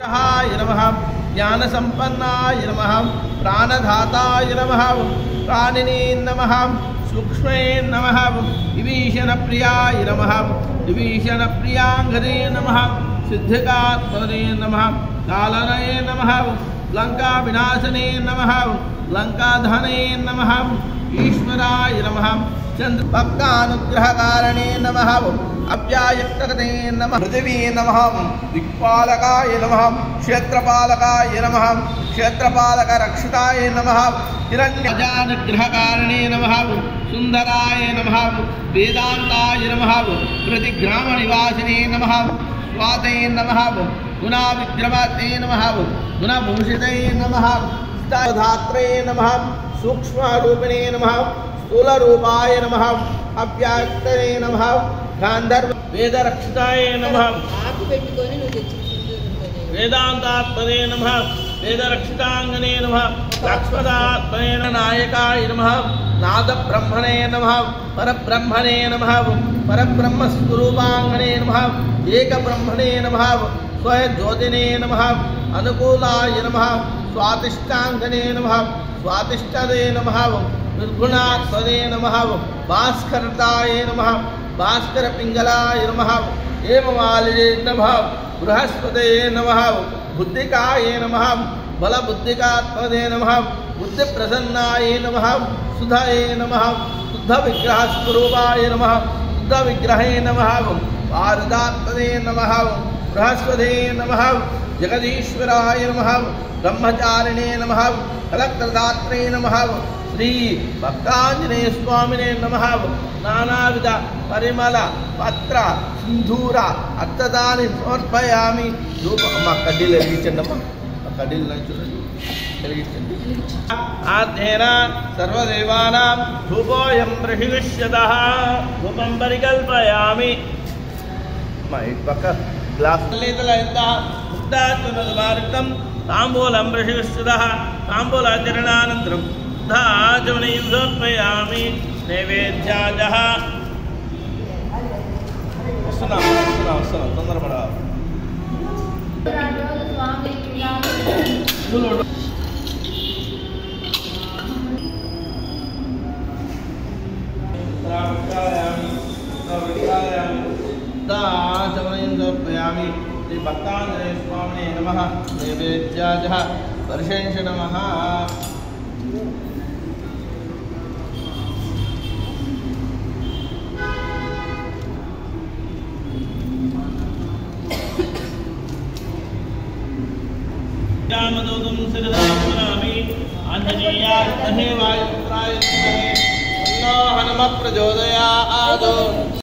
नमः ज्ञानसंपन्नाय नमः प्राणधाताय नमः प्राणिने नमः सूक्ष्मे नमः विभीषणप्रियाय नमः विभीषणप्रियांगने नमः सिद्धिकात्मने नमः कालनये नमः लंकाविनाशने नमः लंकाधने नमः ईश्वराय नमः चंद्रभक्तानुग्रहकारणे नमः अव्यायक्तकते नमः पृथिवी नमः दिक्पालकाय नमः क्षेत्रपालकाय नमः क्षेत्रपालकरक्षिताय नमः हिरण्यजानुग्रहकारणे नमः सुंदराय नमः वेदांताय नमः प्रतिग्रामनिवासिने नमः स्वाते नमः गुणाविक्रमते नमः गुणभूषिते नमः धात्रे नमः सूक्ष्मरूपिणे नमः स्थूलरूपाय नमः अव्याक्तने नमः गांधर्व वेदरक्षिताय नमः वेदांतात्मने नमः वेदरक्षितांगने नमः लक्ष्मणात्मने नायकाय नमः नादब्रह्मणे नमः परब्रह्मणे नमः परब्रह्मस्वरूपांगने नमः एकब्रह्मणे नमः स्वयज्योतिने नमः अनुकूलाय नमः स्वातिष्ठांगने नमः स्वातिष्ठदे नमः निर्गुणात्मने नमः भास्करताय नमः भास्कर पिंगलाय नमः हेममालिने नमः बृहस्पते नमः बुद्धिकाय नमः बलबुद्धिकात्मने नमः बुद्धिप्रसन्नाय नमः सुधाय नमः शुद्धविग्रहस्वरूपाय नमः शुद्धविग्रहे नमः पारदात्मने नमः बृहस्पते नमः जगदीश्वराय नमः ब्रह्मचारिणे नमः कलत्रदात्रे नमः श्री भक्तांजनेय स्वामिने नमः नानाविध परिमल पत्र सिंधूर अत्तदानि समर्पयामि धूपम कड्डीలు వెలిగించండి కడ్డీలు వెలిగించండి ఆధ్యేన సర్వదేవానాం ధూపోయం ప్రహిష్యతః ధూపం పరికల్పయామి మైక్ పక్క గ్లాస్ లేతలైత ముక్తాత్మనమార్గం తాంబూలం ప్రహిష్యతః తాంబూలాచరణానంతరం धाजवनीं समर्पयामि नैवेद्याजः वस्तुना तोंदरपड़ा धाजवनीं समर्पयामि श्री भक्तांजनेय स्वामिने नमः नैवेद्याजः वर्षेश नमः रामदूतं सिरदामि आंजनेयाय महेवाय पुत्राय तन्नो हनुमत् प्रचोदयात्